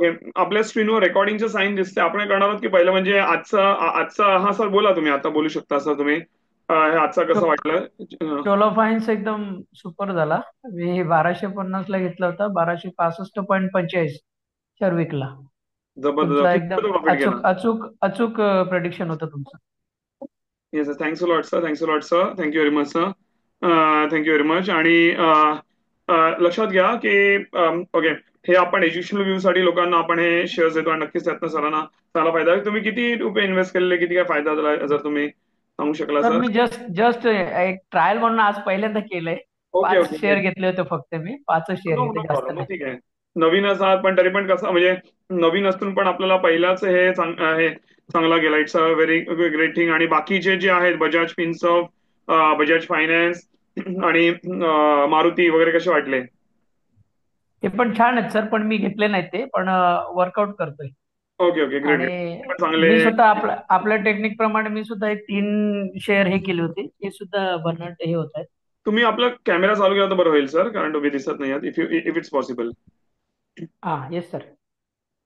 Okay. आपल्या स्क्रीनवर रेकॉर्डिंगचं sine दिसते. आपण काय करणार आहोत की पहिलं म्हणजे आजचा हा सर बोला, तुम्ही आता बोलू शकता सर तुम्ही. हे आजचा कसं वाटलं? टोलोफाईन्स एकदम सुपर झाला. मी 1250 ला घेतला होता, 1265.85 शर्विकला. जबरदस्त, तुमचा खूप एकदम प्रॉफिट गेला. अचूक अचूक अचूक प्रेडिक्शन होतं तुमचं. Yes sir, thanks a lot sir, thanks a lot sir, thank you very much sir. Thank you very much. आणि लक्षात घ्या की ओके, हे आपण एज्युकेशनल व्ह्यू साठी लोकांना आपण हे शेअर्स देतो आणि नक्कीच त्यातनं सरांना चांगला फायदा आहे. तुम्ही किती रुपये इन्व्हेस्ट केलेले, किती काय फायदा झाला जर तुम्ही सांगू शकला तर सर? मी जस्ट जस्ट एक ट्रायल म्हणून आज पहिल्यांदा केलंय. Okay 5 okay. शेअर घेतले होते फक्त, मी 5 शेअर नो घेतले, नो जास्त प्रॉब्लेम, नाही. ठीक आहे. नवीन आहात पण तरी पण कसं म्हणजे नवीन असून पण आपल्याला पहिलाच हे चांगला गेला. It's a very great thing. आणि बाकीचे जे आहेत बजाज फिन्सर्व, बजाज फायनान्स आणि मारुती वगैरे कसे वाटले? ते पण छान आहेत सर, पण मी घेतले नाहीत ते, पण वर्कआउट करतोय. ओके ओके, ग्रेट आणि ग्रेट, पण चांगले. मी सुद्धा आपल्या टेक्निक प्रमाणे मी सुद्धा एक 3 शेअर हे केले होते, ते सुद्धा भन्नाट हे होत आहेत. तुम्ही आपला कॅमेरा चालू केला तर बरं होईल सर, कारण तुम्ही दिसत नाही आहात. If it's possible. हा, येस सर.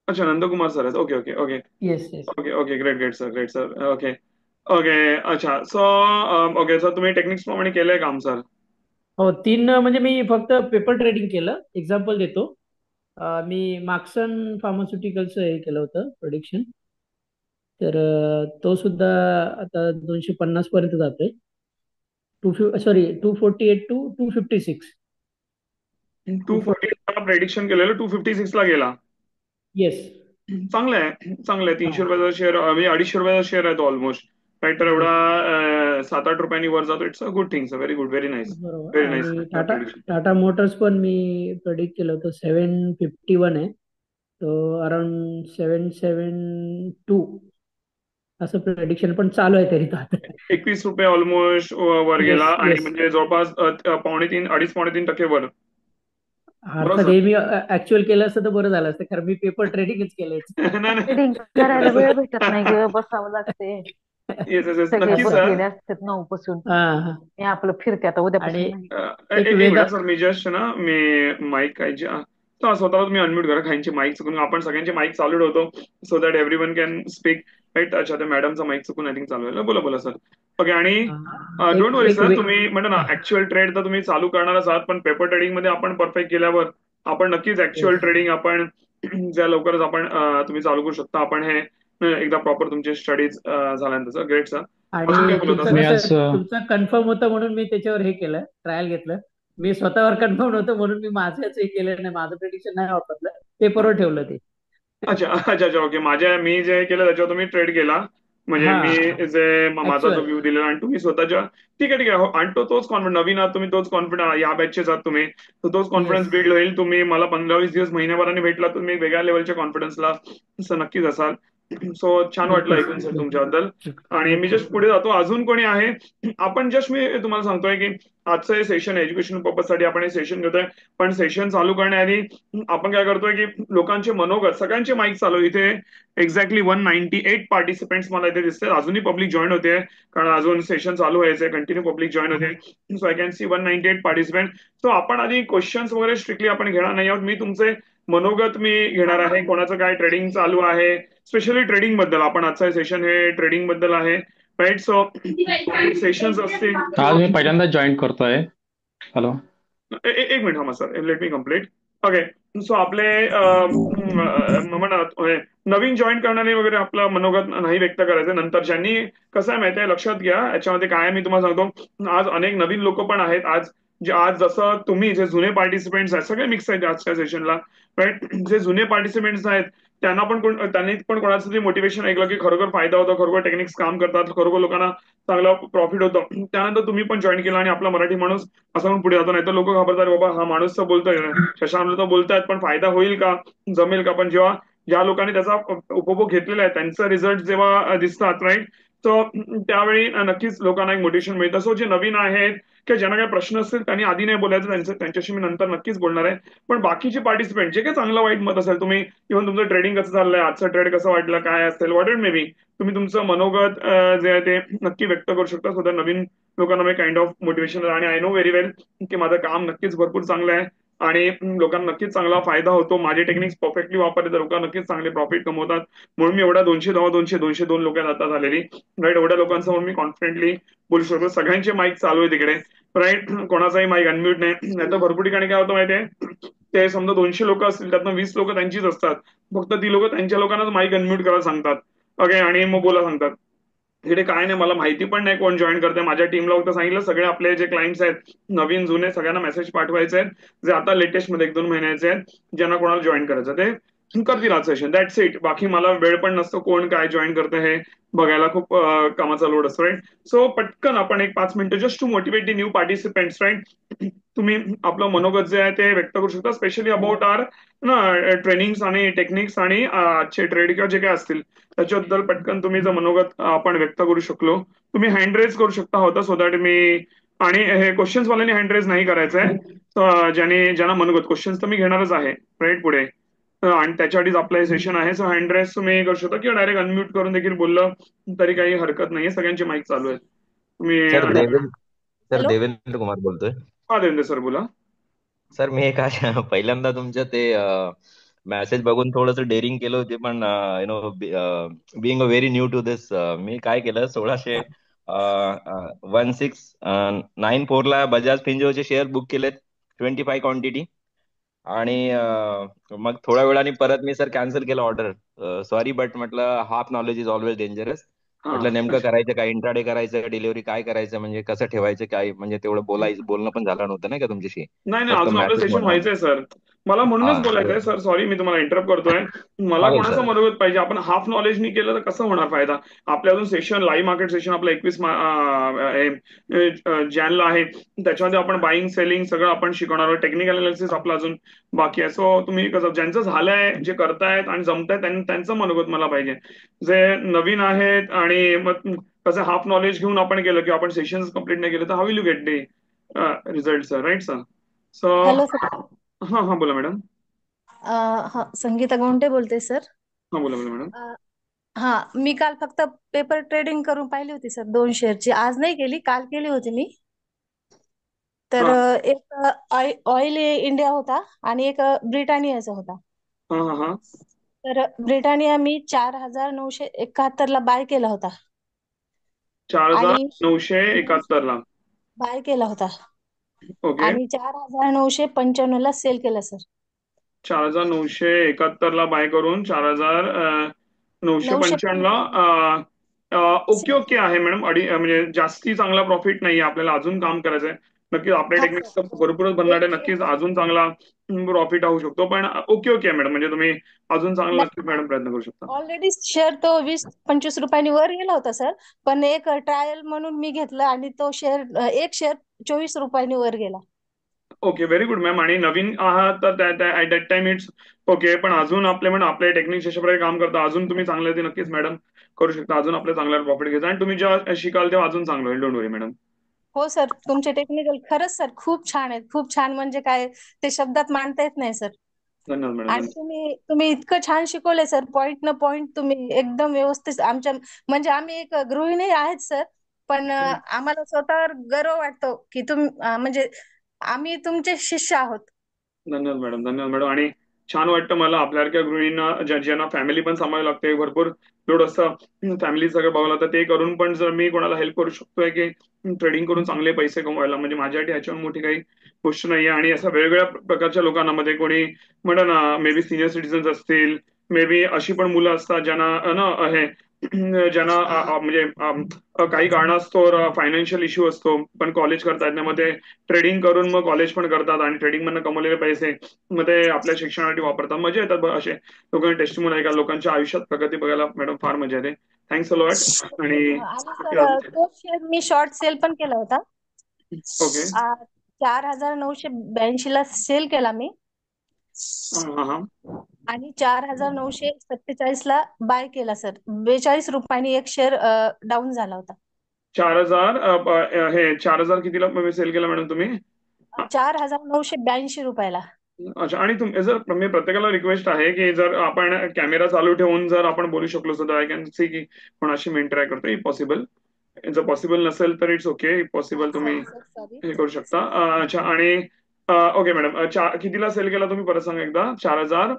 अच्छा, नंदकुमार सर आहेत. Okay okay okay. Yes yes. Okay okay, great great sir, great sir. Okay okay. अच्छा, सो ओके सर, तुम्ही टेक्निक्स प्रमाणे केलंय काम सर? हो, 3 म्हणजे मी फक्त पेपर ट्रेडिंग केलं. एक्झाम्पल देतो. मी मार्क्सन फार्मास्युटिकलचं हे केलं होतं प्रोडिक्शन. तर तो सुद्धा आता 250 पर्यंत जातोय. Sorry, 248 to 256. Two two forty forty prediction केलेलं, 256 ला गेला. येस. चांगलं आहे, चांगलं आहे. हा, 300 रुपयाचा शेअर म्हणजे 250 रुपयाचा शेअर आहे तो ऑलमोस्ट. राईट, तर एवढा येस. 7-8 रुपयांनी वर जातो. It's a good thing, very good, very nice. बरोबर. व्हेरी नाईस आणि टाटा प्रेडिक्शन. टाटा मोटर्स पण मी प्रेडिक्ट केलं होतं. 751 आहे. तो अराउंड 772 असं प्रेडिक्शन पण चालू आहे तरी तो आता. 21 रुपये ऑलमोस्ट वर गेला, येस आणि येस. म्हणजे जवळपास पावणे तीन, अडीच पावणे 3% वर. बरोबर अर्थात सर? हे मी ऍक्च्युअल केलं असतं तर बरं झालं असतं, कारण मी पेपर ट्रेडिंगच केलंय. नाही नाही. ट्रेडिंग करायला वेळ भेटत नाही ग, बसावं लागते. येस येस येस, सगळे नक्की सर. बसलेले असतात 9 पासून. हा हा. मी आपलं फिरते आता, आणि उद्यापासून नाही. एक एक वेदा. मिनिट सर, मी जस्ट ना मी माईक कायचे स्वतःला तुम्ही अनम्यूट करा, खायचे माईक चुकून आपण सगळ्यांचे माईक चालू ठेवतो so that everyone can speak. Right, अच्छा, त्या मॅडमचा माईक चुकून आय थिंक चालू आहे. बोला बोला सर. ओके. आणि डोंट एक वरी एक सर, वे तुम्ही म्हणता ना ऍक्च्युअल ट्रेड तर तुम्ही चालू करणारच आहात, पण पेपर ट्रेडिंग मध्ये आपण परफेक्ट केल्यावर आपण नक्कीच ऍक्च्युअल येस. ट्रेडिंग आपण ज्या लवकरच आपण तुम्ही चालू करू शकता. आपण हे एकदा प्रॉपर तुमचे स्टडीज झाल्यानंतर सर. Great sir. अजून काय आणि बोलत तुमचं सर? मी कसं, आज तुमचं कन्फर्म होतं म्हणून मी त्याच्यावर हे केलं, ट्रायल घेतलं. मी स्वतःवर कन्फर्म नव्हतं म्हणून मी माझंच हे केलं नाही, माझं प्रेडिक्शन नाही वापरलं, पेपरवर ठेवलं ते. अच्छा अच्छा अच्छा, ओके. मी जे केलं त्याच्यावर तुम्ही ट्रेड केला, म्हणजे हा, मी जे माझा जो ऍक्च्युअल. व्ह्यू दिलेला आणि तुम्ही स्वतःच्या. ठीक आहे ठीक आहे, हो, आणि तोच कॉन्फिडन्स, नवीन आहात तुम्ही, तोच कॉन्फिडन्स या बॅचचे आहात तुम्ही, तर तोच कॉन्फिडन्स येस. बिल्ड होईल. तुम्ही मला 15-20 दिवस, महिन्याभराने भेटला, तुम्ही वेगळ्या लेवलच्या कॉन्फिडन्सला नक्कीच असाल. सो छान वाटलं नक्कीच ऐकून सर नक्कीच. तुमच्याबद्दल. आणि मी नक्कीच. जस्ट पुढे जातो, अजून कोणी आहे? आपण जस्ट मी तुम्हाला सांगतोय की आजचं हे सेशन एज्युकेशन पर्पज साठी आपण हे सेशन घेतोय. पण सेशन चालू करण्याआधी आपण काय करतोय की लोकांचे मनोगत, सगळ्यांचे माईक चालू इथे. एक्झॅक्टली 198 पार्टिसिपेंट्स मला इथे दिसतात. अजूनही पब्लिक जॉईन होते, कारण अजून सेशन चालू व्हायचंय, कंटिन्यू पब्लिक जॉईन होते. So I can see 198 participant. So आपण आधी क्वेश्चन्स वगैरे स्ट्रिक्टली आपण घेणार नाही आहोत. मी तुमचे मनोगत मी घेणार आहे, कोणाचं काय ट्रेडिंग चालू आहे, स्पेशली ट्रेडिंग बद्दल. आपण आजचं सेशन हे ट्रेडिंग बद्दल आहे. राईट, सो सेशन्स असतील. आज मी पहिल्यांदा जॉईन करतोय. हॅलो. एक मिनिट थांबा sir, let me complete. Okay. So आपले म्हणा नवीन जॉईन करणारे वगैरे आपलं मनोगत नाही व्यक्त करायचं. नंतर ज्यांनी, कसं आहे माहिती आहे, लक्षात घ्या याच्यामध्ये काय आहे, मी तुम्हाला सांगतो. आज अनेक नवीन लोक पण आहेत. आज जसं तुम्ही जे जुने पार्टिसिपेंट्स आहेत, सगळे मिक्स आहेत आजच्या सेशनला. राईट, जे जुने पार्टिसिपेंट्स आहेत त्यांना पण त्यांनी पण कोणाचं तरी मोटिवेशन ऐकलं की खरोखर फायदा होतो, खरोखर टेक्निक्स काम करतात, खरोखर लोकांना चांगला प्रॉफिट होतो. त्यानंतर तुम्ही पण जॉईन केला आणि आपला मराठी माणूस असा पण पुढे जातो. नाही तर लोक घाबरतात, बाबा हा माणूस तर बोलतोय, शशांक तर बोलतायत, पण फायदा होईल का, जमेल का? पण जेव्हा ज्या लोकांनी त्याचा उपभोग घेतलेला आहे त्यांचा रिझल्ट जेव्हा दिसतात, राईट, सो त्यावेळी नक्कीच लोकांना एक मोटिवेशन मिळतं. सो जे नवीन आहेत किंवा ज्यांना काही प्रश्न असतील त्यांनी आधी नाही बोलायचं, त्यांच्याशी मी नंतर नक्कीच बोलणार आहे. पण बाकीचे पार्टिसिपेंट जे काही चांगलं वाईट मत असेल, तुम्ही इव्हन तुमचं ट्रेडिंग कसं चाललंय, आजचं ट्रेड कसं वाटलं, काय असेल, वॉट इट मे बी, तुम्ही तुमचं मनोगत जे आहे ते नक्की व्यक्त करू शकता. सो नवीन लोकांना मी काइंड ऑफ मोटिवेशन. आणि आय नो व्हेरी वेल की माझं काम नक्कीच भरपूर चांगलं आहे. आणि लोकांना नक्कीच चांगला फायदा होतो. माझे टेक्निक्स परफेक्टली वापरले तर लोक नक्कीच चांगले प्रॉफिट कमवतात. म्हणून मी एवढ्या 210 200 202 लोक आता झालेली राईट. एवढ्या लोकांसमोर मी कॉन्फिडेंटली बोलू शकतो. सगळ्यांचे माईक चालू आहे तिकडे राईट. कोणाचाही माईक अनम्यूट नाही. नाही तर भरपूर ठिकाणी काय होतं माहितीये, ते समजा 200 लोक असतील त्यातनं 20 लोक त्यांचीच असतात. फक्त ती लोक त्यांच्या लोकांनाच माईक अनम्यूट करायला सांगतात. ओके, आणि मग बोला सांगतात. इकडे काय नाही, मला माहिती पण नाही कोण जॉईन करते. माझ्या टीमला फक्त सांगितलं सगळे आपले जे क्लायंट्स आहेत नवीन जुने सगळ्यांना मेसेज पाठवायचे आहेत, जे आता लेटेस्ट मध्ये 1-2 महिन्याचे आहेत, ज्यांना कोणाला जॉईन करायचं ते करतील आज सेशन. That's it. बाकी मला वेळ पण नसतो कोण काय जॉईन करतं हे बघायला. खूप कामाचा लोड असतो राईट. सो पटकन आपण एक 5 मिनिटं just to motivate the new participants right. तुम्ही आपलं मनोगत जे आहे ते व्यक्त करू शकता, स्पेशली अबाउट आर ट्रेनिंग्स आणि टेक्निक्स आणि आजचे ट्रेड किंवा जे काय असतील त्याच्याबद्दल पटकन तुम्ही जर मनोगत आपण व्यक्त करू शकलो. तुम्ही हँड रेज करू शकता होता सो दॅट मी, आणि हे क्वेश्चन्स वाल्यांनी हँड रेज नाही करायचंय. ज्यांना मनोगत क्वेश्चन्स तर मी घेणारच आहे राईट पुढे. आणि त्याच्या आधीच आपलं हे सेशन आहे. सो हँड रेज तुम्ही करू शकता किंवा डायरेक्ट अनम्यूट करून देखील बोललं तरी काही हरकत नाही. सगळ्यांचे माईक चालू आहेत. तुम्ही sir sir hello. Devendra Kumar बोलतोय. हा देवेंद्र सर बोला. सर मी एक पहिल्यांदा तुमच्या ते मेसेज बघून थोडंसं डेअरिंग केलं होते, पण being a very new to this, मी काय केलं 1694 ला बजाज फिंजोचे शेअर बुक केलेत 25 क्वांटिटी. आणि मग थोड्या वेळाने परत मी सर कॅन्सल केलं ऑर्डर. सॉरी, बट म्हटलं half knowledge is always dangerous. हा म्हटलं नेमकं करायचं काय, इंट्राडे करायचं, डिलिव्हरी काय करायचं, म्हणजे कसं ठेवायचं काय, म्हणजे तेवढं बोलणं पण झालं नव्हतं नाही का तुमच्याशी. नाही नाही, फक्त अजून आपलं मेसेज सेशन मध्ये. व्हायचंय सर. मला म्हणूनच हा बोलायचंय सर, सॉरी मी तुम्हाला इंटरप्ट करतोय. मला चालेल कोणाचं सर. मनोगत पाहिजे. आपण हाफ नॉलेजनी केलं तर कसं होणार फायदा. आपल्या अजून सेशन लाईव्ह मार्केट सेशन आपलं 21 जॅनला आहे. त्याच्यामध्ये आपण बाईंग सेलिंग सगळं आपण शिकवणार आहोत. टेक्निकल अनालिसिस आपलं अजून बाकी आहे. सो तुम्ही कसं, ज्यांचं झालंय जे करतायत आणि जमतायत त्यांचं मनोगत मला पाहिजे. जे नवीन आहेत आणि मग कसं हाफ नॉलेज घेऊन आपण केलं किंवा आपण सेशन्स कंप्लीट नाही केलं तर how will you get the result sir, right sir. So hello sir. हां हां बोला मॅडम. हा, संगीता गोंटे बोलते सर. हां बोला बोला मॅडम. हा, मी काल फक्त पेपर ट्रेडिंग करून पाहिली होती सर 2 शेअरची. आज नाही केली, काल केली होती मी. तर हां एक ऑइल इंडिया होता आणि एक ब्रिटानियाचा होता. हां हां हां. तर ब्रिटानिया मी 4971 ला बाय केला होता आणि 4971 ला. बाय केला होता ओके. आणि 4995 ला सेल केला सर. 4971 ला बाय करून 4995 ला 995 ओके सेल ओके केला. आहे मॅडम. म्हणजे जास्ती चांगला प्रॉफिट नाही, आपल्याला अजून काम करायचंय. नक्कीच आपल्या हा टेक्निक्स सर. भरपूरच बनणार आहे. एक नक्कीच अजून चांगला प्रॉफिट होऊ शकतो. पण ओके ओके मॅडम, म्हणजे तुम्ही अजून चांगला नक्कीच मॅडम प्रयत्न करू शकता. ऑलरेडी शेअर तो 20-25 रुपयांनी वर गेला होता सर. पण एक ट्रायल म्हणून मी घेतलं आणि तो एक शेअर 24 रुपयांनी वर गेला. Okay, very good ma'am. आणि नवीन आहात तर at that time it's okay. पण अजून आपले टेक्निक्स अशा प्रकारे काम करता, अजून तुम्ही चांगलं ते नक्कीच मॅडम करू शकता. अजून आपल्या चांगला प्रॉफिट घ्यायचा आणि तुम्ही जेव्हा शिकाल तेव्हा अजून चांगलं होईल. Don't worry madam. हो सर, तुमचे टेक्निकल खरंच सर खूप छान आहेत. खूप छान म्हणजे काय ते शब्दात मांडता येत नाही सर. धन्यवाद मॅडम. आणि तुम्ही इतकं छान शिकवलंय सर, पॉइंट न पॉइंट तुम्ही एकदम व्यवस्थित. आमच्या म्हणजे आम्ही एक गृहिणी आहेत सर, पण आम्हाला स्वतःवर गर्व वाटतो की म्हणजे आम्ही तुमचे शिष्य आहोत. धन्यवाद मॅडम. धन्यवाद मॅडम. आणि छान वाटतं मला आपल्यासारख्या गृहिणींना, ज्यांना फॅमिली पण सांभाळावी लागते, भरपूर लोड असतं, फॅमिली सगळं बघावं लागतं, ते करून पण जर मी कोणाला हेल्प करू शकतोय की ट्रेडिंग करून चांगले पैसे कमवायला, म्हणजे माझ्यासाठी ह्याच्यावर मोठी काही गोष्ट नाहीये. आणि असं वेगवेगळ्या प्रकारच्या लोकांना, मध्ये कोणी म्हणा ना, मे बी सिनियर सिटीजन्स असतील, मे बी अशी पण मुलं असतात ज्यांना हे ज्यांना म्हणजे काही कारणास्तव फायनान्शियल इश्यू असतो पण कॉलेज करतात ना, मग ते ट्रेडिंग करून मग कॉलेज पण करतात आणि ट्रेडिंग मधनं कमवलेले पैसे मग ते आपल्या शिक्षणासाठी वापरतात. मजा येतात असे लोकांना टेस्टिमोनी आहे का, लोकांच्या आयुष्यात प्रगती बघायला मॅडम फार मजा येते. Thanks a lot. आणि आणि सर तो शेअर मी शॉर्ट सेल पण केला होता. ओके. 4982 ला सेल केला मी हा हा. आणि 4947 ला बाय केला सर. 42 रुपयांनी एक शेअर डाऊन झाला होता. 4000 हे 4000 कितीला सेल केला मॅडम तुम्ही? 4982 रुपयाला. अच्छा. आणि जर मी प्रत्येकाला रिक्वेस्ट आहे की जर आपण कॅमेरा चालू ठेवून जर आपण बोलू शकलो तर आय कॅन सी की कोणाशी मी इंटरॅक्ट करतो. इफ पॉसिबल, जर पॉसिबल नसेल तर इट्स ओके. इफ पॉसिबल तुम्ही सॉरी सर, सॉरी. हे करू शकता. अच्छा. आणि ओके मॅडम, कितीला सेल केला तुम्ही परत सांगा एकदा? 4,000.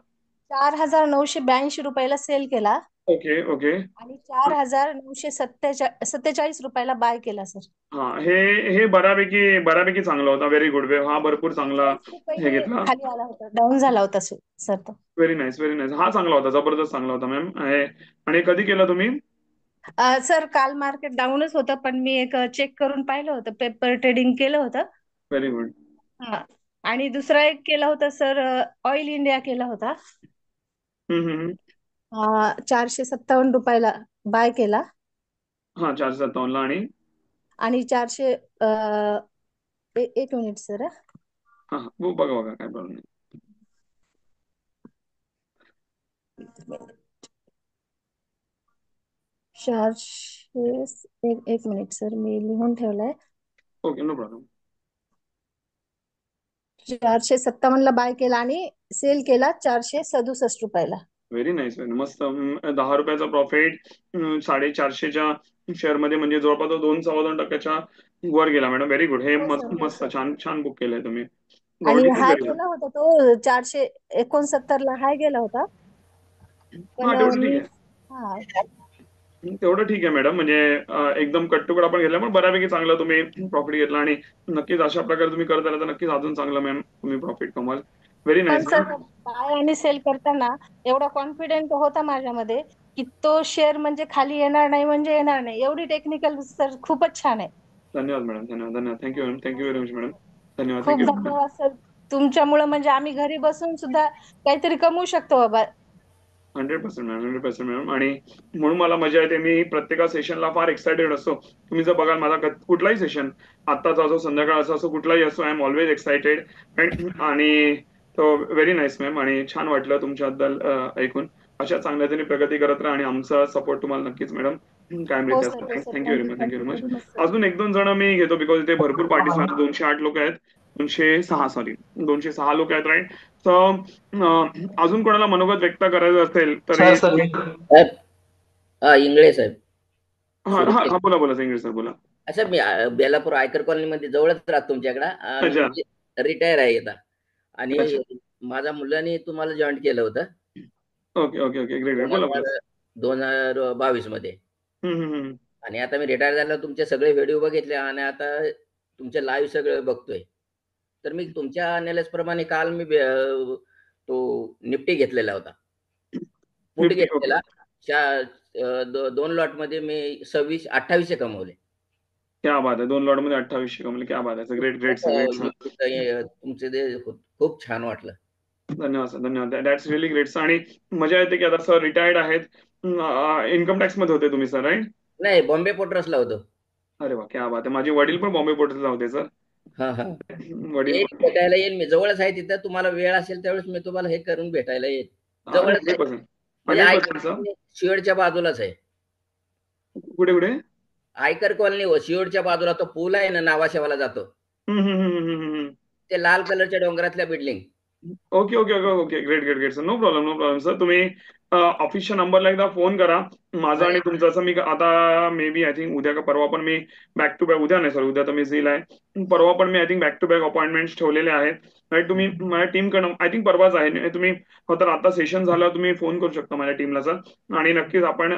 4,982 रुपयाला सेल केला ओके ओके. आणि 4,947 रुपयाला बाय केला सर. हा, हे हे बऱ्यापैकी बऱ्यापैकी चांगला होता. Very good. हा भरपूर चांगला 40 हे रुपये घेतला. खाली आला होता, डाऊन झाला होता सर तो. Very nice very nice. हा चांगला होता, जबरदस्त चांगला होता मॅम. आणि कधी केला तुम्ही? सर काल मार्केट डाऊनच होतं, पण मी एक चेक करून पाहिलं होतं, पेपर ट्रेडिंग केलं होतं. Very good. हा. आणि दुसरा एक केला होता सर, ऑइल इंडिया केला होता. 457 रुपयाला बाय केला हा, 457 ला. आणि 400 एक मिनिट सर. हा बघा बघा, काय प्रॉब्लेम नाही. एक मिनिट सर, मी लिहून ठेवलाय. Okay, no problem. 457 ला बाय केला आणि सेल केला 467 रुपयाला. व्हेरी नाईस मस्त. 10 रुपयाचा प्रॉफिट 450च्या शेअर मध्ये, म्हणजे जवळपास 2-2.25% वर गेला मॅडम. Very good. हे हो मस्त सर, हो मस्त सर. छान छान बुक केलंय तुम्ही. आणि God is high very good. गेला होता तो 469 ला हाय गेला होता, हा, पण तेवढं ठीक मी आहे. हा तेवढं ठीक आहे मॅडम. म्हणजे एकदम कट्टुकड आपण घेतला, पण बऱ्यापैकी चांगला तुम्ही प्रॉफिट घेतला. आणि नक्कीच अशा प्रकारे तुम्ही करत आला तर नक्कीच अजून चांगलं मॅम तुम्ही प्रॉफिट कमाल. व्हेरी पण नाईस सर मॅम. बाय आणि सेल करताना एवढा कॉन्फिडेंट होता माझ्यामध्ये की तो शेअर म्हणजे खाली येणार नाही म्हणजे येणार नाही. एवढी टेक्निकल सर खूपच छान आहे. धन्यवाद मॅडम, धन्यवाद धन्यवाद. Thank you ma'am, thank you very much madam. धन्यवाद, खूप थँक्यू. धन्यवाद सर. तुमच्यामुळे म्हणजे आम्ही घरी बसून सुद्धा काहीतरी कमवू शकतो बाबा. 100% मॅम, 100% मॅम. आणि म्हणून मला मजा येते. मी प्रत्येक सेशनला फार एक्सायटेड असतो. तुम्ही जर बघाल माझा कुठलाही सेशन, आत्ताचा असो, संध्याकाळचा असो, कुठलाही असो, आय एम ऑलवेज एक्सायटेड. आणि तो व्हेरी नाईस मॅम. आणि छान वाटलं तुमच्याबद्दल ऐकून. अशा चांगल्या तऱ्हेने प्रगती करत राहा आणि आमचा सपोर्ट तुम्हाला नक्कीच मॅडम हो कायमरित्या सर, हो असतो. Sir. Thank you very thank you much, thank you thank you very much. Very much sir. अजून 1-2 जण मी घेतो, बिकॉज इथे भरपूर पार्टिसिपंट, 208 लोक आहेत. 206 लोक आहेत, राईट. तर अजून कोणाला मनोगत व्यक्त करायचं असेल तर सर सर साहेब, इंगळे साहेब, हा हा सुरते. हा, बोला बोला संजय सर, बोला. अच्छा, मी बेलापूर आयकर कॉलनीमध्ये जवळच राहतो तुमच्याकडे. अच्छा मी रिटायर आहे आता. आणि अच्छा. माझ्या मुलाने तुम्हाला जॉईन केलं होतं okay okay okay, great great. बोला बोला. 2022 मध्ये. हम्म. आणि आता मी रिटायर झाल्यावर तुमचे सगळे व्हिडिओ बघितले आणि आता तुमचे लाईव्ह सगळे बघतोय. तर मी तुमच्या अनालिसिस प्रमाणे काल मी तो निफ्टी घेतलेला होता, पुट निफ्टी, ओके. घेतलेला. 2 लॉट मध्ये मी 28 कमवले. क्या बात आहे. 2 लॉट मध्ये 28 कमवले. क्या बात आहे. Great great sir, great sir. तुमचे ते खूप छान वाटलं. धन्यवाद सर, धन्यवाद. That's really great. आणि मजा येते की आता सर रिटायर्ड आहेत. इन्कम टॅक्स मध्ये होते तुम्ही सर, राईट? नाही, बॉम्बे पोर्टरसला होतो. अरे वा, क्या बात आहे. माझे वडील पण बॉम्बे पोर्टला होते सर. वडील पण. भेटायला येईल मी, जवळच आहे तिथं. तुम्हाला वेळ असेल त्यावेळेस मी तुम्हाला हे करून भेटायला येईल. जवळच आहे. 100%. म्हणजे 100% सर. शिवडच्या बाजूलाच आहे. कुठे कुठे? आयकर कॉलनी शिवडच्या बाजूला तो पूल आहे ना, नावाशेवाला जातो. ते लाल कलरच्या डोंगरातल्या building. Okay okay okay okay, great great great sir. No problem, no problem sir. तुम्ही ऑफिसच्या नंबरला एकदा फोन करा माझा आणि तुमचं. असं मी आता मे बी आय थिंक उद्या का परवा पण मी बॅक टू बॅक, उद्या नाही सर, उद्या तर मी झील आहे, परवा पण मी I think back to back appointments ठेवलेले आहेत. राईट. तुम्ही माझ्या टीमकडनं आय थिंक परवाच आहे, तुम्ही तर आता सेशन झालं तुम्ही फोन करू शकता माझ्या टीमला सर. आणि नक्कीच आपण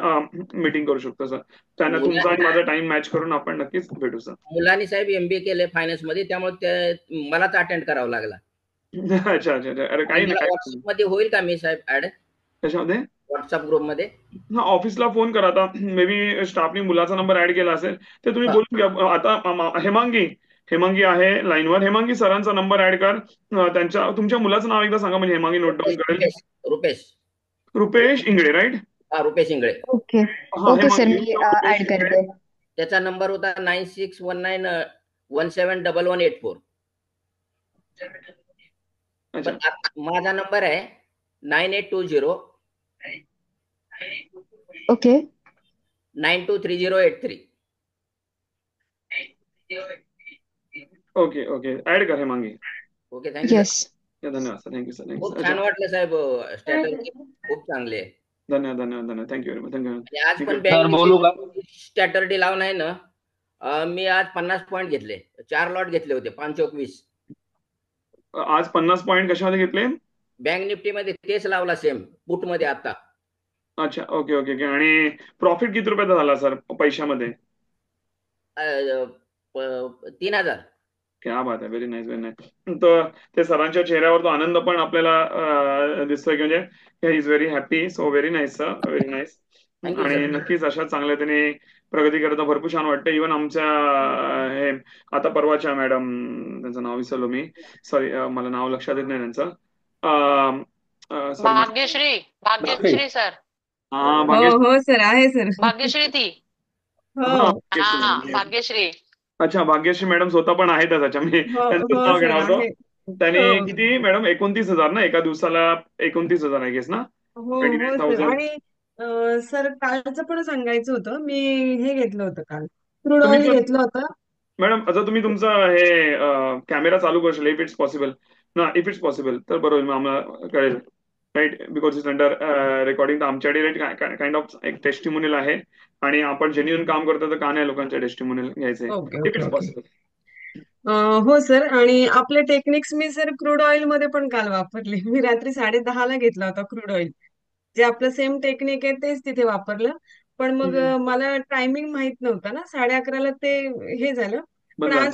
मीटिंग करू शकतो सर. त्यांना तुमचा आणि माझा टाइम मॅच करून आपण नक्कीच भेटू सर. मुलांनी साहेब MBA केले फायनान्स मध्ये, त्यामुळे मलाच अटेंड करावं लागला. अच्छा अच्छा अच्छा. अरे काही नाही. व्हॉट्सअप मध्ये होईल का मी साहेब ऍड? त्याच्यामध्ये व्हॉट्सअप ग्रुप मध्ये हा, ऑफिसला फोन करा. आता मे बी स्टाफनी मुलाचा नंबर ऍड केला असेल ते तुम्ही बोलून घ्या. आता हेमांगी आहे लाईनवर. हेमांगी सरांचा नंबर ऍड कर. तुमच्या मुलाचं नाव एकदा सांगा, म्हणजे हेमांगी नोट डाऊन करेल. रुपेश इंगळे, राईट? हा, Rupesh Ingale. Okay okay sir, मी ऍड करते. त्याचा नंबर होता 9619171184. माझा नंबर आहे 9820 ओके 923083. ओके ओके, ऍड कर हेमांगी. Okay, thank you. यस, धन्यवाद सर, थँक्यू सर. खूप छान वाटलं साहेब, स्ट्रॅटर्जी खूप चांगले आहे. धन्यवाद धन्यवाद धन्यवाद. Thank you very much. धन्यवाद. आज पण स्ट्रॅटर्जी लावून आहे ना, मी आज 50 पॉईंट घेतले. 4 लॉट घेतले होते, 5 चौक 20. आज 50 पॉईंट कशामध्ये घेतले? बँक निफ्टीमध्ये तेच लावला सेम पुट मध्ये आता. अच्छा, ओके ओके ओके. आणि प्रॉफिट किती रुपयाचा झाला सर पैशामध्ये? 3,000. क्या बात आहे, व्हेरी नाईस व्हेरी नाईस. तर ते सरांच्या चेहऱ्यावर तो आनंद पण आपल्याला दिसतोय की म्हणजे is very happy. So very nice sir, very nice. Thank you आणि सर. नक्कीच अशा चांगल्या त्यांनी प्रगती करता भरपूर छान वाटतं. इव्हन आमच्या हे आता परवाच्या मॅडम, त्यांचं नाव विसरलो मी, सॉरी मला नाव लक्षात येत नाही त्यांचं. Sorry Bhagyashree Bhagyashree sir. हा हो भाग्यश्री. हो सर, आहे सर. भाग्यश्री ती. हो हा हा भाग्यश्री. भाग्यश्री. अच्छा, भाग्यश्री मॅडम स्वतः पण आहेतच. अच्छा, मी हो त्यांचं हो नाव सर, घेणार होतो. आहे. त्यांनी हो किती मॅडम 29,000 ना एका दिवसाला? 29,000 आहे गेस ना? हो हो सर. 29,000. आणि सर कालचं पण सांगायचं होतं, मी हे घेतलं होतं काल, क्रूड तुम्ही ऑइल पण घेतलं होतं. मॅडम आता तुम्ही तुमचा हे कॅमेरा चालू करू शकता, इफ इट्स पॉसिबल ना, इफ इट्स पॉसिबल तर बरोबर मग आम्हाला कळेल. Right, because it's under recording. तर आमच्याकडे काइंड ऑफ एक टेस्टिमोनियल आहे आणि आपण जेन्युइन काम करतो, तर का नाही लोकांचे टेस्टिमोनियल घ्यायचे, okay if okay it's okay. Possible. हो सर. आणि आपले टेक्निक्स मी सर क्रूड ऑइल मध्ये पण काल वापरले. मी रात्री 10:30ला घेतला होता क्रूड ऑइल. जे आपलं सेम टेक्निक आहे तेच तिथे वापरलं. पण मग मला टायमिंग माहित नव्हता ना, 11:30ला ते हे झालं. पण बंद झालं.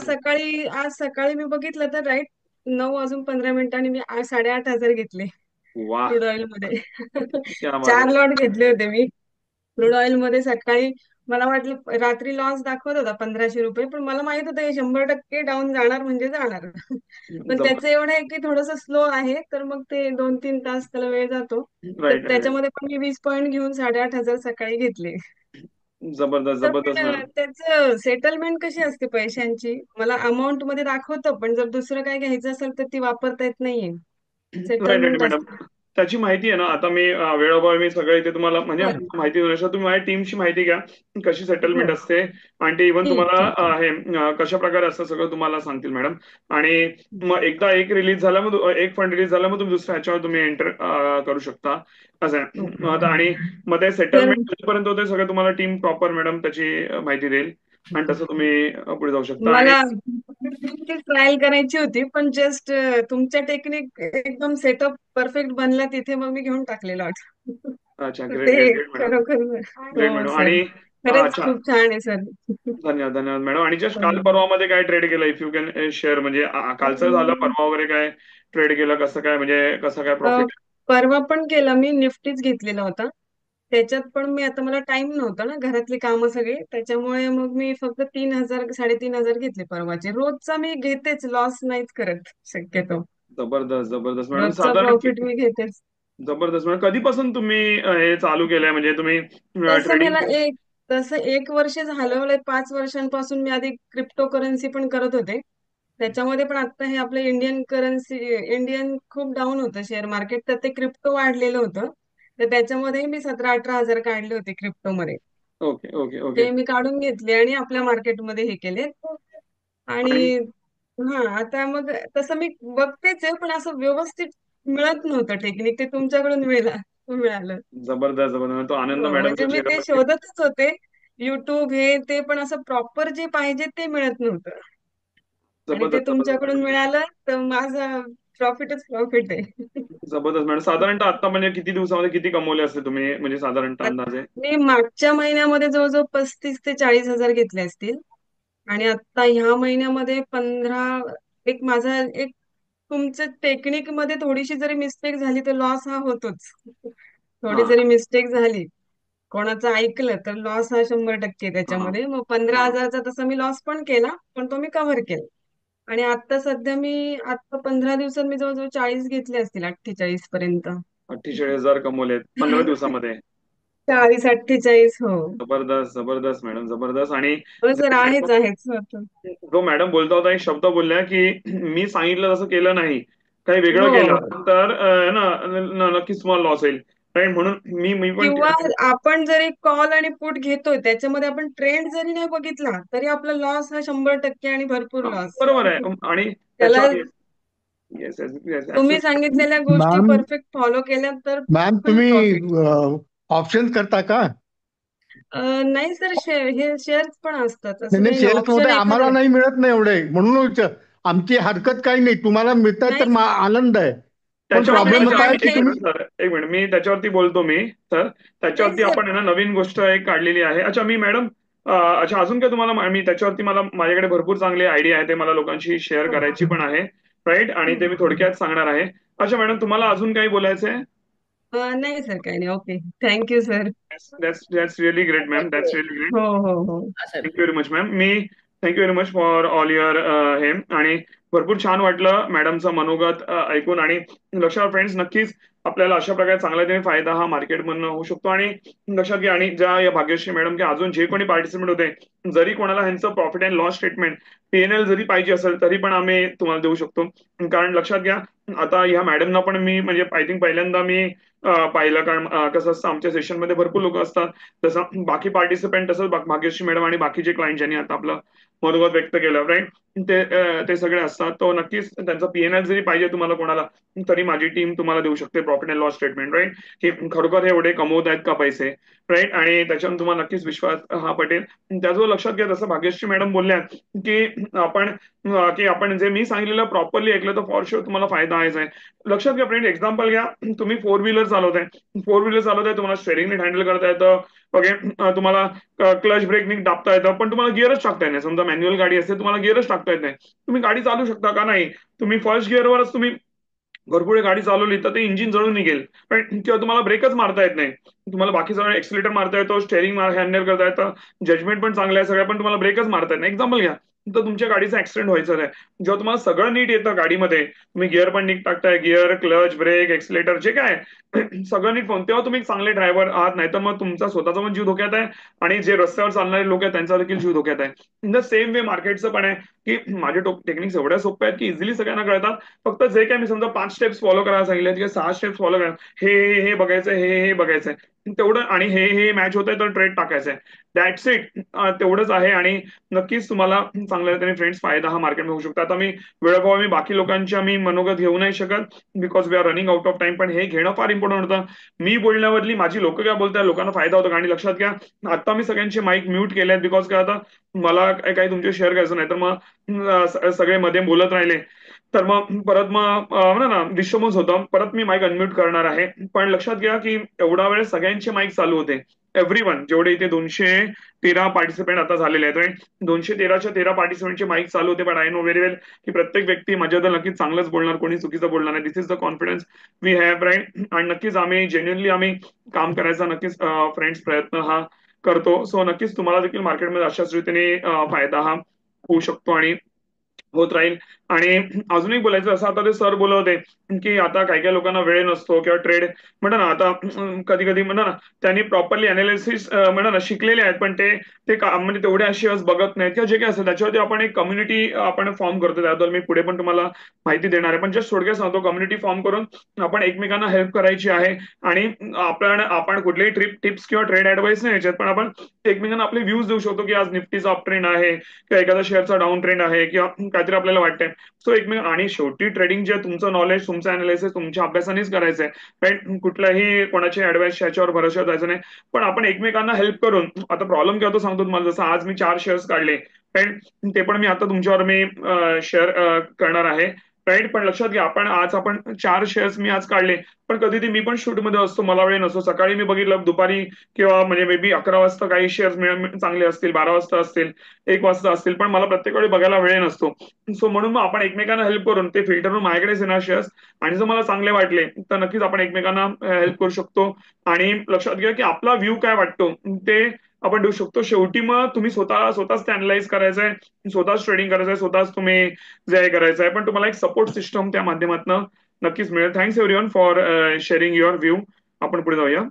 आज सकाळी मी बघितलं तर राईट 9:15 मी 8,500 घेतले वा, क्रूड ऑइल मध्ये. क्या बात 4 आहे. लॉट घेतले होते मी क्रूड ऑइल मध्ये सकाळी. मला वाटलं रात्री लॉस दाखवत होता 1,500 रुपये, पण मला माहित होतं हे 100% डाऊन जाणार म्हणजे जाणार. पण त्याचं एवढं आहे की थोडंसं स्लो आहे, तर मग ते 2-3 तास त्याला वेळ जातो. तर राईट राईट. त्याच्यामध्ये पण मी 20 पॉईंट घेऊन 8,500 सकाळी घेतले. जबरदस्त तर जबरदस्त पण मॅडम. त्याचं सेटलमेंट कशी असते पैशांची? मला अमाऊंट मध्ये दाखवतं, पण जर दुसरं काय घ्यायचं असेल तर ती वापरता येत नाहीये. Right right settlement madam. असते. त्याची माहिती आहे ना, आता मी वेळोवेळी मी सगळं इथे तुम्हाला म्हणजे बरं. माहिती देण्यापेक्षा तुम्ही माझ्या टीमची माहिती घ्या, कशी सेटलमेंट हो, असते. आणि ते इव्हन ठीक तुम्हाला ठीक ठीक. हे कशा प्रकारे असतं सगळं तुम्हाला सांगतील मॅडम. आणि मग एकदा एक रिलीज झाला, मग एक फंड रिलीज झाला, मग तुम्ही दुसऱ्या ह्याच्यावर तुम्ही एंटर करू शकता असं आहे. ओके आता आणि मग ते सर. सेटलमेंट कधीपर्यंत होते सगळं तुम्हाला टीम प्रॉपर मॅडम त्याची माहिती देईल. आणि तसं तुम्ही पुढे जाऊ शकता. आणि मला ट्रायल करायची होती, पण जस्ट तुमच्या टेक्निक एकदम सेटअप परफेक्ट बनला तिथे, मग मी घेऊन टाकले लॉट. अच्छा, तर ग्रेट ग्रेट ते ग्रेट मॅडम. खरोखर. ग्रेट हो मॅडम. सर, आणि खरंच अच्छा, खूप छान आहे सर. धन्यवाद धन्यवाद मॅडम. आणि जस्ट काल परवामध्ये काय ट्रेड केलं, इफ यू कॅन शेअर, म्हणजे कालचं झालं, परवा वगैरे काय ट्रेड केलं, कसं काय, म्हणजे कसं काय अ, प्रॉफिट? परवा पण केला मी, निफ्टीच घेतलेला होता. त्याच्यात पण मी आता मला टाइम नव्हता ना, घरातली कामं सगळी, त्याच्यामुळे मग मी फक्त 3,000 3,500 घेतले परवाचे. रोजचा मी घेतेच, लॉस नाहीच करत शक्यतो. जबरदस्त जबरदस्त मॅडम. रोजचा साधारण प्रॉफिट मी घेतेच. जबरदस्त मॅडम. कधीपासून तुम्ही हे चालू केलंय, म्हणजे तुम्ही तसं मला ट्रेडिंग? एक तसं 1 वर्ष झालं. मला 5 वर्षांपासून मी आधी क्रिप्टो करन्सी पण करत होते. त्याच्यामध्ये पण आता हे आपलं इंडियन करन्सी, इंडियन खूप डाऊन होतं शेअर मार्केट, तर ते क्रिप्टो वाढलेलं होतं. तर त्याच्यामध्ये मी 17-18 हजार काढले होते क्रिप्टोमध्ये. Okay okay okay. ते मी काढून घेतले आणि आपल्या मार्केटमध्ये हे केले. आणि आणि हा, आता मग तसं मी बघतेच आहे, पण असं व्यवस्थित मिळत नव्हतं टेक्निक. ते तुमच्याकडून मिळालं. जबरदस्त जबरदस्त, तो आनंद हो, म्हणजे मॅडमच्या मी ते चेहऱ्यावरती. शोधतच होते, युट्यूब हे ते, पण असं प्रॉपर जे पाहिजे ते मिळत नव्हतं. आणि ते जबरदस्त जबरदस्त तुमच्याकडून मॅडम. मिळालं, तर माझं प्रॉफिटच प्रॉफिट आहे. जबरदस्त मॅडम. साधारणतः आता म्हणजे किती दिवसामध्ये किती कमवले असते तुम्ही, म्हणजे साधारणतः अंदाजे? मी मागच्या महिन्यामध्ये जवळजवळ 35,000 ते 40,000 घेतले असतील. आणि आता ह्या महिन्यामध्ये माझा एक, तुमच्या टेक्निक मध्ये थोडीशी जरी मिस्टेक झाली तर लॉस हा होतोच. थोडी हा जरी मिस्टेक झाली, कोणाचं ऐकलं तर लॉस हा 100% हा त्याच्यामध्ये. मग 15,000चा तसा मी लॉस पण केला, पण तो मी कव्हर केला. आणि आता सध्या आता 15 दिवसात मी जवळजवळ 40 घेतले असतील, 48 पर्यंत. 48,000 कमवलेत 15 दिवसामध्ये. 40-48, हो. जबरदस्त जबरदस्त मॅडम, जबरदस्त. आणि हो सर, आहेच होतं. जो मॅडम बोलता होता, एक शब्द बोलल्या की मी सांगितलं तसं केलं नाही, काही वेगळं हो केलं हो. तर नक्कीच तुम्हाला लॉस होईल. राईट, म्हणून मी पण किंवा आपण जरी कॉल आणि पुट घेतोय, त्याच्यामध्ये आपण ट्रेंड जरी नाही बघितला, तरी आपला लॉस हा 100% आणि भरपूर हा, लॉस. बरोबर आहे. आणि त्याच्या त्याला येस येस येस तुम्ही ऍब्सोल्युटली. सांगितलेल्या गोष्टी मॅम परफेक्ट फॉलो केल्या तर मॅम फुल तुम्ही प्रॉफिट. ऑप्शन्स करता का? नाही सर, हे शेअर्स पण असतात, नाही असं नाही, काही नाही. शेअर्स मध्ये ऑप्शन आम्हाला एखाद्याला नाही मिळत नाही एवढे, म्हणून आमची हरकत काही नाही, तुम्हाला मिळतात तर नाही आनंद आहे. पण त्याच्यावर प्रॉब्लेम नाही असा आहे आणि की हे तुम्ही सर एक मिनिट, मी त्याच्यावरती बोलतो मी सर. नाही त्याच्यावरती सर आपण आहे ना नवीन गोष्ट एक काढलेली आहे. अच्छा मी मॅडम, अच्छा अजून काय तुम्हाला मी त्याच्यावरती मला माझ्याकडे भरपूर चांगली आयडिया आहे, ते मला लोकांशी शेअर हो. करायची पण आहे. राईट, आणि ते मी थोडक्यात सांगणार आहे. अच्छा मॅडम, तुम्हाला अजून काही बोलायचं आहे? नाही सर काही नाही. Okay, thank you sir. That's really great ma'am, that's really great. हो हो हो. Sir thank you very much ma'am. Thank you very much for all your हे. आणि भरपूर छान वाटलं मॅडमचं मनोगत ऐकून. आणि लक्षात फ्रेंड्स, नक्कीच आपल्याला अशा प्रकारे चांगला तरी फायदा हा मार्केटमधनं होऊ शकतो. आणि लक्षात घ्या, आणि ज्या या भाग्यश्री मॅडम की अजून जे कोणी पार्टिसिपेंट होते, जरी कोणाला ह्यांचं profit and loss statement PNL जरी पाहिजे असेल तरी पण आम्ही तुम्हाला देऊ शकतो. कारण लक्षात घ्या, आता ह्या मॅडमना पण मी म्हणजे आय थिंक पहिल्यांदा मी पाहिलं. कारण कसं असतं, आमच्या सेशनमध्ये भरपूर लोक असतात, तसं बाकी पार्टिसिपेंट, तसंच भाग्यश्री मॅडम आणि बाकीचे क्लायंट ज्यांनी आता आपलं मनोगत व्यक्त केलं, राईट, ते सगळे असतात. तो नक्कीच त्यांचा PNL जरी पाहिजे तुम्हाला कोणाला, तरी माझी टीम तुम्हाला देऊ शकते profit and loss statement, right, की खरोखर हे एवढे कमवत आहेत का पैसे, राईट. आणि त्याच्यावर तुम्हाला नक्कीच विश्वास हा पटेल. त्याचबरोबर लक्षात घ्या, जसं भाग्यश्री मॅडम बोलल्या की आपण जे मी सांगितलेलं प्रॉपरली ऐकलं तर फॉर शुअर तुम्हाला फायदा आहेच आहे. लक्षात घ्या फ्रेंड, एक्झाम्पल घ्या, तुम्ही 4 व्हीलर चालवताय, तुम्हाला स्टेअरिंग नीट हँडल करता येतं, ओके, तुम्हाला क्लच ब्रेक नीट दाबता येतं, पण तुम्हाला गिअरच टाकता येत नाही. समजा मॅन्युअल गाडी असते, तुम्हाला गिअरच टाकता येत नाही, तुम्ही गाडी चालू शकता का? नाही. तुम्ही फर्स्ट गिअरवरच तुम्ही भरपूर गाडी चालवली तर ते इंजिन जळून निघेल, पण किंवा तुम्हाला ब्रेकच मारता येत नाही. तुम्हाला बाकी सगळं एक्सिलेटर मारता येतो, स्टेअरिंग हँडल करता येतं, जजमेंट पण चांगलं आहे सगळं, पण तुम्हाला ब्रेकच मारता येत नाही. एक्झाम्पल घ्या, तर तुमच्या गाडीचा ऍक्सिडेंट व्हायचं आहे. जेव्हा तुम्हाला सगळं नीट येतं गाडीमध्ये, तुम्ही गिअर पण नीट टाकताय, गिअर, क्लच, ब्रेक, एक्सिलेटर जे काय सगळं नीट फोन, तेव्हा तुम्ही एक चांगले ड्रायव्हर आहात. नाही तर मग तुमचा स्वतःचा पण जीव धोक्यात आहे, आणि जे रस्त्यावर चालणारे लोक आहेत त्यांचा देखील जीव धोक्यात आहे. इन द सेम वे मार्केटचं पण आहे, की माझे टेक्निक्स एवढ्या सोप्या आहेत की इझिली सगळ्यांना कळतात. फक्त जे काय मी समजा 5 स्टेप्स फॉलो करायला सांगितले किंवा 6 स्टेप्स फॉलो करा, हे बघायचं, हे बघायचंय तेवढं, आणि हे मॅच होत आहे तर ट्रेड टाकायचंय. दॅट्स इट, तेवढंच आहे. आणि नक्कीच तुम्हाला चांगल्या रीतीने फ्रेंड्स फायदा हा मार्केट होऊ शकतो. आता मी वेळोवेळी मी बाकी लोकांच्या मी मनोगत घेऊ नाही शकत, because we are running out of time, पण हे घेणं फार इम्पॉर्टंट होतं. मी बोलण्यावरली माझी लोक काय बोलतात, लोकांना फायदा होतो. आणि लक्षात घ्या, आता मी सगळ्यांचे माईक म्यूट केले आहेत, बिकॉज काय, आता मला काही तुमचे शेअर करायचं नाही तर मग सगळे मध्ये बोलत राहिले तर मग परत मग म्हणा ना डिस्टर्बन्स होतं. परत मी माईक अनम्यूट करणार आहे. पण लक्षात घ्या की एवढा वेळ सगळ्यांचे माईक चालू होते, एव्हरीवन, जेवढे इथे 213 पार्टिसिपेंट आता झालेले आहेत, 213 पार्टिसिपेंटचे माईक चालू होते. पण आय नो व्हेरी वेल की प्रत्येक व्यक्ती माझ्याबद्दल नक्कीच चांगलंच बोलणार, कोणी चुकीचं बोलणार नाही. This is the confidence we have, right. आणि नक्कीच आम्ही जेन्युअनली आम्ही काम करायचा नक्कीच फ्रेंड्स प्रयत्न हा करतो. सो नक्कीच तुम्हाला देखील मार्केटमध्ये अशाच रीतीने फायदा हा होऊ शकतो आणि होत राहील. आणि अजून एक बोलायचं असं, आता ते सर बोलत होते की आता काही काही लोकांना वेळ नसतो किंवा ट्रेड म्हणा ना, आता कधी कधी म्हणा ना त्यांनी प्रॉपरली अनालिसिस म्हणा ना शिकलेले आहेत, पण ते म्हणजे तेवढे शेअर्स बघत नाहीत किंवा जे काही असेल त्याच्यावरती आपण एक कम्युनिटी आपण फॉर्म करतो. त्याबद्दल मी पुढे पण तुम्हाला माहिती देणार आहे. पण जस्ट थोडक्यात सांगतो, कम्युनिटी फॉर्म करून आपण एकमेकांना हेल्प करायची आहे. आणि आपण कुठलेही टिप्स किंवा ट्रेड ऍडवाइस नाही याच्यात, पण आपण एकमेकांना आपले व्ह्यूज देऊ शकतो की आज निफ्टीचा अप ट्रेंड आहे किंवा एखाद्या शेअरचा डाऊन ट्रेंड आहे किंवा काहीतरी आपल्याला वाटतंय. सो एकमेक, आणि शेवटी ट्रेडिंग जे तुमचं नॉलेज, तुमचं अनालिसिस तुमच्या अभ्यासानेच करायचंय, राईट. कुठल्याही कोणाची ऍडवाइस याच्यावर भरोसा जायचं नाही, पण आपण एकमेकांना हेल्प करून. आता प्रॉब्लेम काय होतो सांगतो तुम्हाला, जसं आज मी 4 शेअर्स काढले, राईट, ते पण मी आता तुमच्यावर मी शेअर करणार आहे, राईट. पण लक्षात घ्या, आपण 4 शेअर्स मी आज काढले, पण कधी मी पण शूट मध्ये असतो, मला वेळ नसतो. सकाळी मी बघितलं, दुपारी किंवा म्हणजे मे बी 11 वाजता काही शेअर्स चांगले असतील, 12 वाजता असतील, 1 वाजता असतील, पण मला प्रत्येक वेळी बघायला वेळ नसतो. सो म्हणून मग आपण एकमेकांना हेल्प करून ते फिल्टरवरून माझ्याकडेच येणार शेअर्स, आणि जर मला चांगले वाटले तर नक्कीच आपण एकमेकांना हेल्प करू शकतो. आणि लक्षात घ्या की आपला व्ह्यू काय वाटतो ते आपण देऊ शकतो. शेवटी मग तुम्ही स्वतःच ते अनालाइज करायचंय, स्वतःच ट्रेडिंग करायचंय, स्वतःच तुम्ही जे करायचं आहे, पण तुम्हाला एक सपोर्ट सिस्टम त्या माध्यमातून नक्कीच मिळेल. Thanks everyone for sharing your view. आपण पुढे जाऊया.